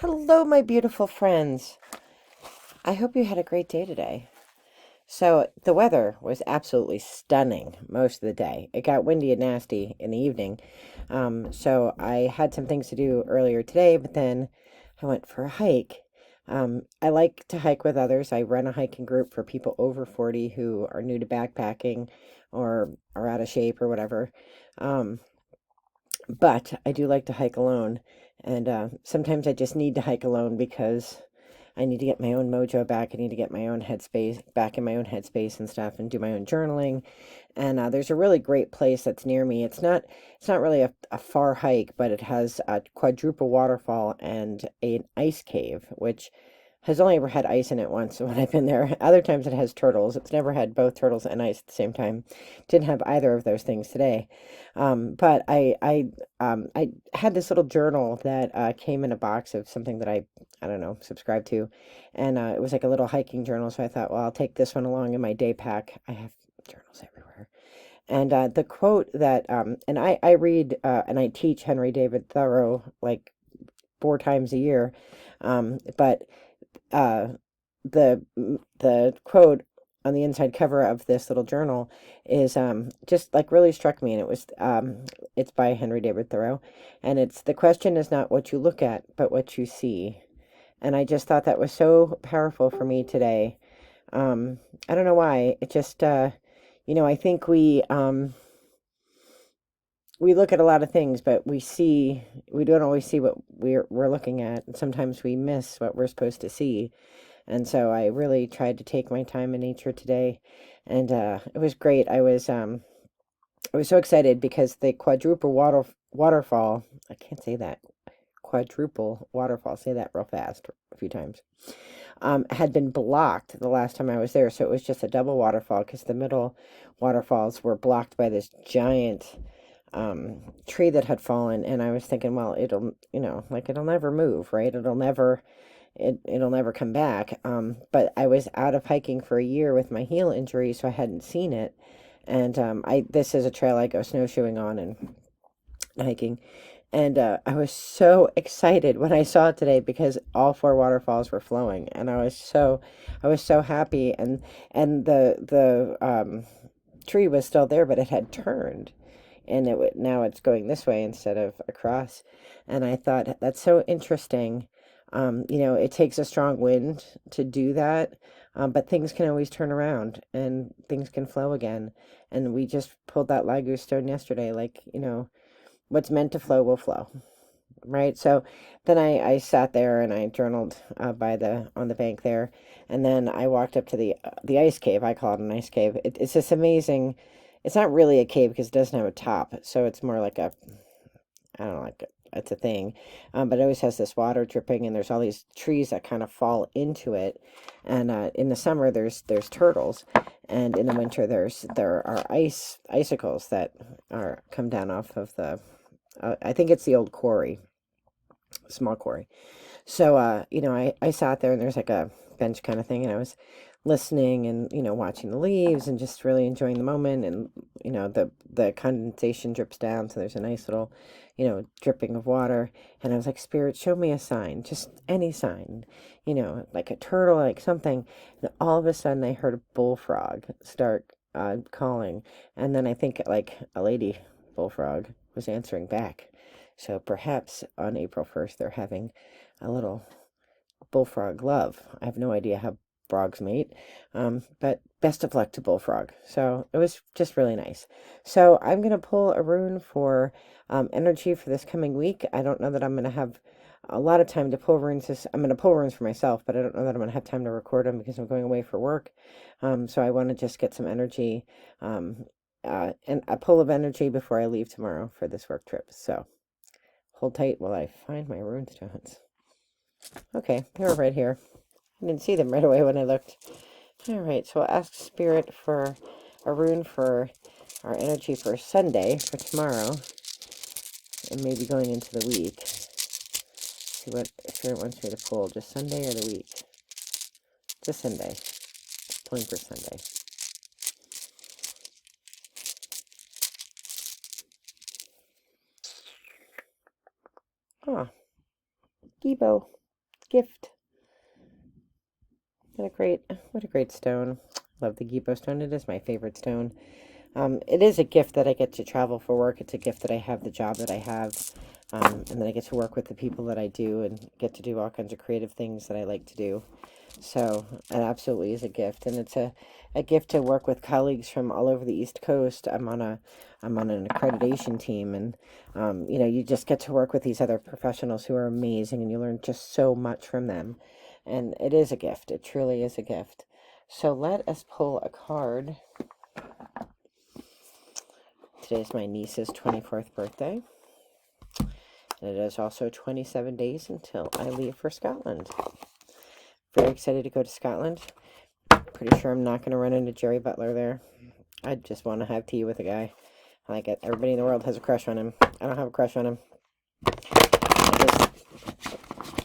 Hello, my beautiful friends. I hope you had a great day today. So, the weather was absolutely stunning most of the day. It got windy and nasty in the evening. So, I had some things to do earlier today, but then I went for a hike. I like to hike with others. I run a hiking group for people over 40 who are new to backpacking or are out of shape or whatever. Um, but I do like to hike alone. And sometimes I just need to hike alone because I need to get my own mojo back. I need to get my own headspace back in my own headspace and stuff, and do my own journaling. And there's a really great place that's near me. It's not really a far hike, but it has a quadruple waterfall and an ice cave, which has only ever had ice in it once when I've been there. Other times it has turtles. It's never had both turtles and ice at the same time. Didn't have either of those things today. But I had this little journal that came in a box of something that I don't know, subscribe to. And it was like a little hiking journal. So I thought, well, I'll take this one along in my day pack. I have journals everywhere. And the quote that, and I read and I teach Henry David Thoreau like 4 times a year. But uh, the quote on the inside cover of this little journal is just like really struck me, and it's by Henry David Thoreau, and it's the question is not what you look at, but what you see. And I just thought that was so powerful for me today. I don't know why. It just I think we look at a lot of things, but we don't always see what we're looking at, and sometimes we miss what we're supposed to see. And so I really tried to take my time in nature today, and it was great. I was so excited because the waterfall. I can't say that. Quadruple waterfall. Say that real fast a few times. Had been blocked the last time I was there, so it was just a double waterfall because the middle waterfalls were blocked by this giant tree that had fallen. And I was thinking, well, it'll never move, right? It'll never come back. But I was out of hiking for a year with my heel injury, so I hadn't seen it. And I this is a trail I go snowshoeing on and hiking. And I was so excited when I saw it today because all four waterfalls were flowing, and I was so happy. And the tree was still there, but it had turned, and now it's going this way instead of across. And I thought that's so interesting. It takes a strong wind to do that, but things can always turn around and things can flow again. And we just pulled that Lagu stone yesterday, like, what's meant to flow will flow, right? So then I sat there and I journaled on the bank there, and then I walked up to the ice cave. I call it an ice cave. It's this amazing. It's not really a cave because it doesn't have a top, so it's more like a I don't know, like it's a thing, but it always has this water dripping, and there's all these trees that kind of fall into it. And in the summer, there's turtles, and in the winter, there are icicles that are come down off of the. I think it's the old quarry, small quarry. So, I sat there and there's like a bench kind of thing, and I was listening and, watching the leaves and just really enjoying the moment. And, the condensation drips down. So there's a nice little, dripping of water. And I was like, Spirit, show me a sign, just any sign, like a turtle, like something. And all of a sudden I heard a bullfrog start calling. And then I think like a lady bullfrog was answering back. So perhaps on April 1st, they're having a little bullfrog love. I have no idea how frogs mate, but best of luck to bullfrog. So it was just really nice. So I'm going to pull a rune for energy for this coming week. I don't know that I'm going to have a lot of time to pull runes. I'm going to pull runes for myself, but I don't know that I'm going to have time to record them because I'm going away for work. So I want to just get some energy and a pull of energy before I leave tomorrow for this work trip. So hold tight while I find my rune stones. Okay, they're right here. I didn't see them right away when I looked. All right, so I'll ask Spirit for a rune for our energy for Sunday, for tomorrow, and maybe going into the week. See what Spirit wants me to pull, just Sunday or the week? Just Sunday. Pulling for Sunday. Ah, Gebo. gift. What a great stone. Love the Gebo stone. It is my favorite stone. It is a gift that I get to travel for work. It's a gift that I have the job that I have, and then I get to work with the people that I do and get to do all kinds of creative things that I like to do. So it absolutely is a gift, and it's a gift to work with colleagues from all over the East Coast. I'm on an accreditation team, and you know, you just get to work with these other professionals who are amazing, and you learn just so much from them. And it is a gift. It truly is a gift. So let us pull a card. Today's my niece's 24th birthday. And it is also 27 days until I leave for Scotland. Very excited to go to Scotland. Pretty sure I'm not going to run into Jerry Butler there. I just want to have tea with a guy. I like it. Everybody in the world has a crush on him. I don't have a crush on him.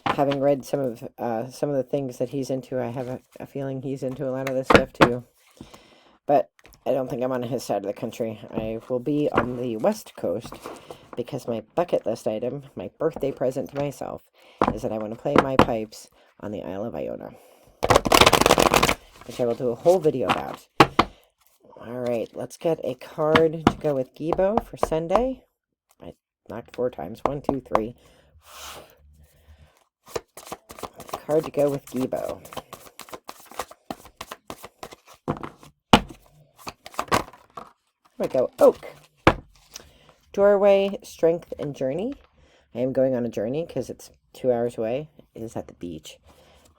Having read some of the things that he's into, I have a feeling he's into a lot of this stuff too. But I don't think I'm on his side of the country. I will be on the West Coast because my bucket list item, my birthday present to myself, is that I want to play my pipes on the Isle of Iona, which I will do a whole video about. All right, let's get a card to go with Gebo for Sunday. I knocked 4 times. 1, 2, 3. Card to go with Gebo. Here we go. Oak. Doorway, strength, and journey. I am going on a journey because it's 2 hours away. It is at the beach.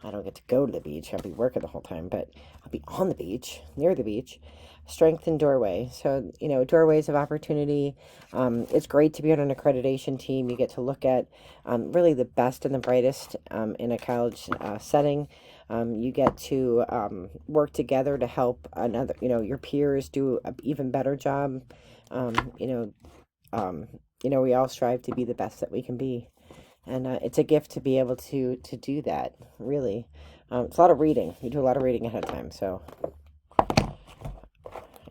I don't get to go to the beach. I'll be working the whole time, but I'll be on the beach, near the beach. Strength and doorway. So, you know, doorways of opportunity. It's great to be on an accreditation team. You get to look at really the best and the brightest in a college setting. You get to work together to help another, you know, your peers do an even better job. You know, we all strive to be the best that we can be. And it's a gift to be able to do that, really. It's a lot of reading. You do a lot of reading ahead of time, so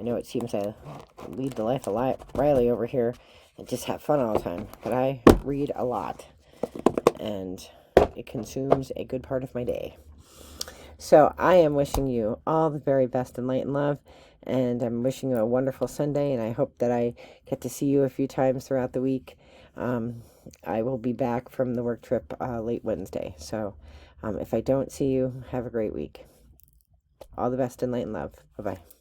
I know it seems I lead the life of Riley over here and just have fun all the time, but I read a lot, and it consumes a good part of my day. So I am wishing you all the very best in light and love, and I'm wishing you a wonderful Sunday, and I hope that I get to see you a few times throughout the week. I will be back from the work trip late Wednesday, so if I don't see you, have a great week. All the best in light and love. Bye-bye.